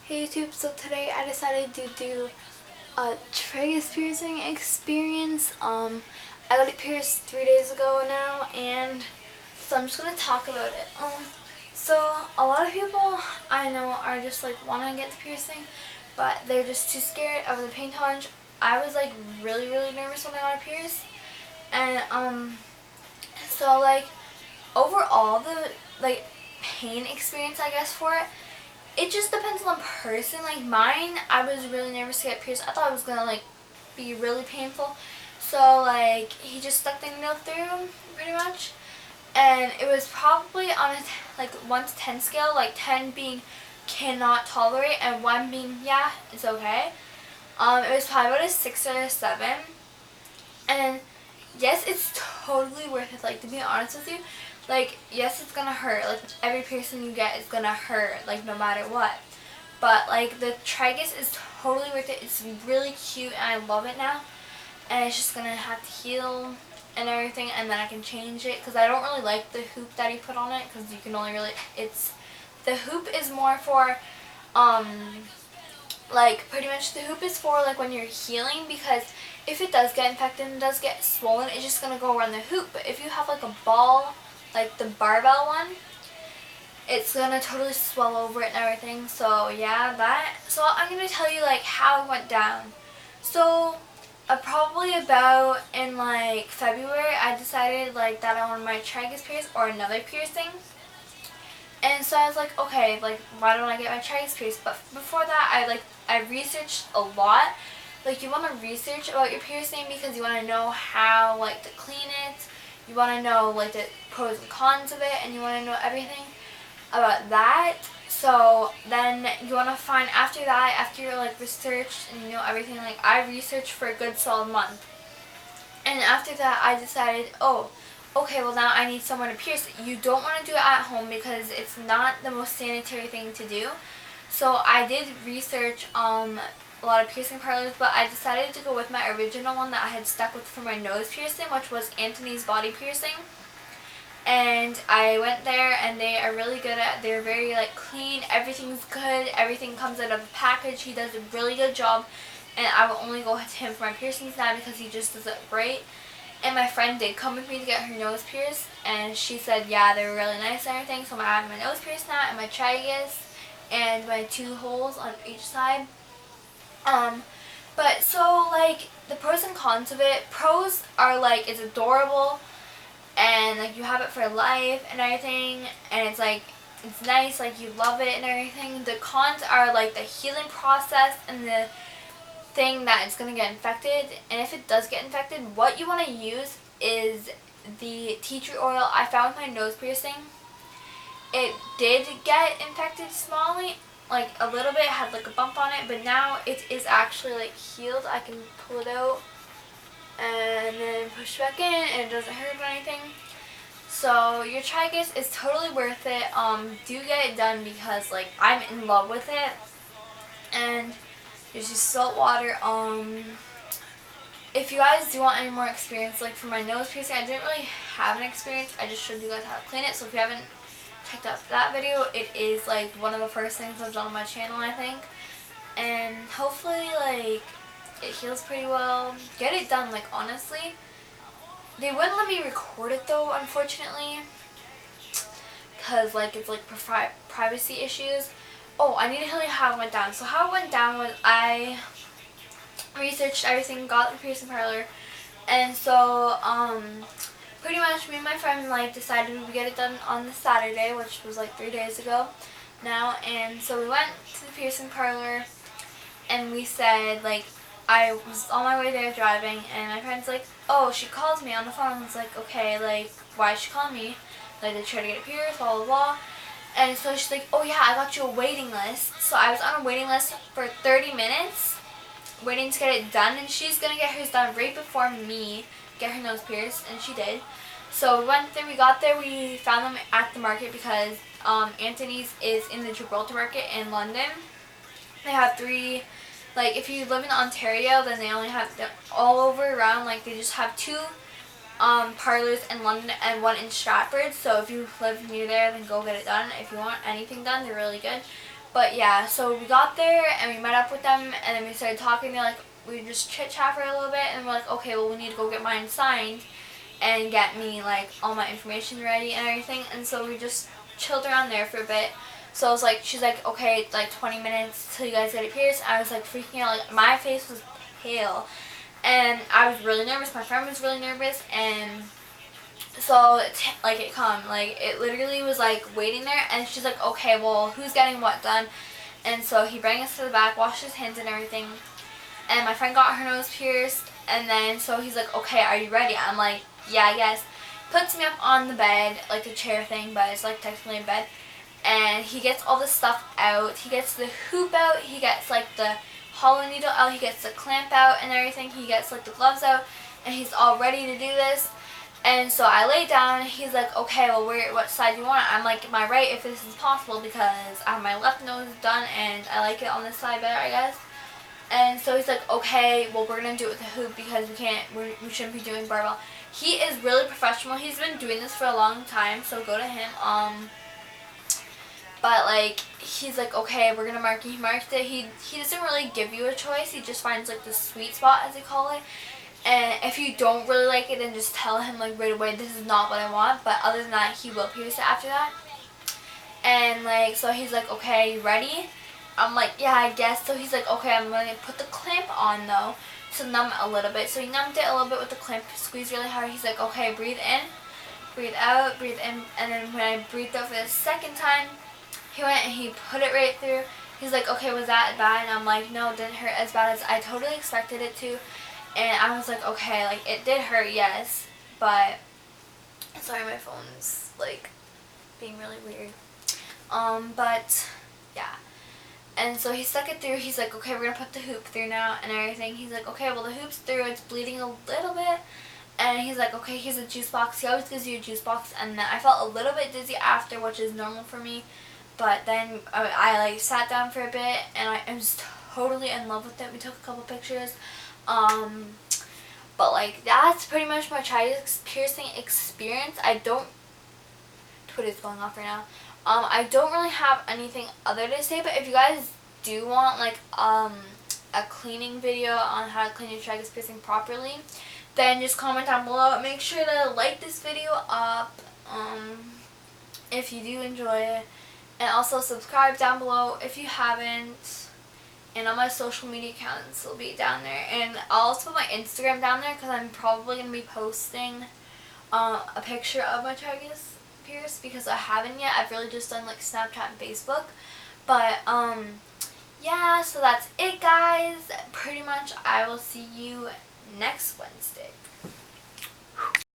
Hey YouTube, so today I decided to do a Tragus piercing experience. I got it pierced 3 days ago now, and so I'm just gonna talk about it. So a lot of people I know are just like wanting to get the piercing, but they're just too scared of the pain tolerance. I was like really nervous when I got it pierced, and so like overall the like pain experience I guess for it just depends on the person. Like mine, I was really nervous to get pierced. I thought it was gonna like be really painful. So like he just stuck the needle through pretty much, and it was probably on a like 1 to 10 scale. Like 10 being cannot tolerate, and 1 being yeah, it's okay. It was probably about a 6 or a 7, and yes, it's totally worth it. Like to be honest with you, like yes, it's gonna hurt. Like every piercing you get is gonna hurt. Like no matter what. But like the Tragus is totally worth it. It's really cute and I love it now. And it's just gonna have to heal and everything, and then I can change it because I don't really like the hoop that he put on it because you can only really the hoop is more for like pretty much the hoop is for like when you're healing, because if it does get infected and does get swollen, it's just gonna go around the hoop. But if you have like a ball, like the barbell one, it's gonna totally swell over it and everything. So yeah, so I'm gonna tell you like how it went down. So probably about in like February, I decided like that I wanted my tragus pierced or another piercing. And so I was like, okay, like why don't I get my tragus pierced? But before that, I researched a lot. Like you want to research about your piercing because you want to know how like to clean it. You want to know like the pros and cons of it, and you want to know everything about that. So then you want to find after that, after you're like researched and you know everything, like I researched for a good solid month. And after that I decided, oh, okay, well now I need someone to pierce it. You don't want to do it at home because it's not the most sanitary thing to do. So I did research a lot of piercing parlors, but I decided to go with my original one that I had stuck with for my nose piercing, which was Anthony's Body Piercing. And I went there and they are really good they're very like clean, everything's good, everything comes out of a package. He does a really good job, and I will only go to him for my piercings now because he just does it great. And my friend did come with me to get her nose pierced, and she said yeah, they were really nice and everything. So I have my nose pierced now and my tragus and my 2 holes on each side. But so like the pros and cons of it, pros are like it's adorable and like you have it for life and everything, and it's like it's nice, like you love it and everything. The cons are like the healing process and the thing that it's going to get infected. And if it does get infected, what you want to use is the tea tree oil. I found with my nose piercing, it did get infected smallly, like a little bit, had like a bump on it, but now it is actually like healed. I can pull it out and then push back in and it doesn't hurt or anything. So your tragus is totally worth it. Do get it done because like I'm in love with it. And there's just salt water. If you guys do want any more experience, like for my nose piercing, I didn't really have an experience. I just showed you guys how to clean it. So if you haven't checked out that video, it is like one of the first things I've done on my channel, I think. And hopefully like it heals pretty well. Get it done, like honestly. They wouldn't let me record it though, unfortunately, because like it's like privacy issues. Oh, I need to tell you how it went down. So how it went down was I researched everything, got the piercing parlor, and so pretty much me and my friend like decided we would get it done on the Saturday, which was like 3 days ago now. And so we went to the piercing parlor and we said like, I was on my way there driving, and my friend's like, oh, she calls me on the phone. I was like, okay, like, why is she calling me? Like, they try to get it pierced, blah, blah, blah. And so she's like, oh yeah, I got you a waiting list. So I was on a waiting list for 30 minutes, waiting to get it done, and she's going to get hers done right before me get her nose pierced, and she did. So we went there, we got there, we found them at the market because Anthony's is in the Gibraltar market in London. They have 3... Like, if you live in Ontario, then they only have them all over around. Like, they just have 2 parlors in London and 1 in Stratford. So if you live near there, then go get it done. If you want anything done, they're really good. But yeah, so we got there and we met up with them, and then we started talking. They're like, we just chit chat for a little bit, and we're like, okay, well, we need to go get mine signed and get me like all my information ready and everything. And so we just chilled around there for a bit. So I was like, she's like, okay, it's like 20 minutes till you guys get it pierced. I was like freaking out, like my face was pale, and I was really nervous. My friend was really nervous, and so like it literally was like waiting there, and she's like, okay, well, who's getting what done? And so he brought us to the back, washed his hands and everything, and my friend got her nose pierced, and then so he's like, okay, are you ready? I'm like, yeah, I guess. Puts me up on the bed, like the chair thing, but it's like technically a bed, and he gets all the stuff out. He gets the hoop out, he gets like the hollow needle out, he gets the clamp out and everything, he gets like the gloves out, and he's all ready to do this. And so I lay down, and he's like, okay, well, what side do you want it? I'm like, my right, if this is possible, because I have my left nose done, and I like it on this side better, I guess. And so he's like, okay, well, we're going to do it with the hoop, because we shouldn't be doing barbell. He is really professional. He's been doing this for a long time, so go to him. But, like, he's like, okay, we're going to mark it. He marked it. He doesn't really give you a choice. He just finds, like, the sweet spot, as they call it. And if you don't really like it, then just tell him like right away, this is not what I want. But other than that, he will pierce it after that. And like, so he's like, okay, you ready? I'm like, yeah, I guess. So he's like, okay, I'm going to put the clamp on though to numb it a little bit. So he numbed it a little bit with the clamp, squeezed really hard. He's like, okay, breathe in, breathe out, breathe in. And then when I breathed out for the second time, he went and he put it right through. He's like, okay, was that bad? And I'm like, no, it didn't hurt as bad as I totally expected it to. And I was like, okay, like, it did hurt, yes, but, sorry, my phone's, like, being really weird, but, yeah, and so he stuck it through. He's like, okay, we're gonna put the hoop through now, and everything. He's like, okay, well, the hoop's through, it's bleeding a little bit, and he's like, okay, here's a juice box. He always gives you a juice box, and then I felt a little bit dizzy after, which is normal for me, but then I like, sat down for a bit, and I was totally in love with it. We took a couple pictures. But like, that's pretty much my Tragus piercing experience. Twitter's going off right now. I don't really have anything other to say, but if you guys do want like a cleaning video on how to clean your Tragus piercing properly, then just comment down below. Make sure to like this video up if you do enjoy it, and also subscribe down below if you haven't. And all my social media accounts will be down there. And I'll also put my Instagram down there, because I'm probably going to be posting a picture of my Tragus pierce, because I haven't yet. I've really just done like Snapchat and Facebook. But yeah, so that's it, guys. Pretty much I will see you next Wednesday.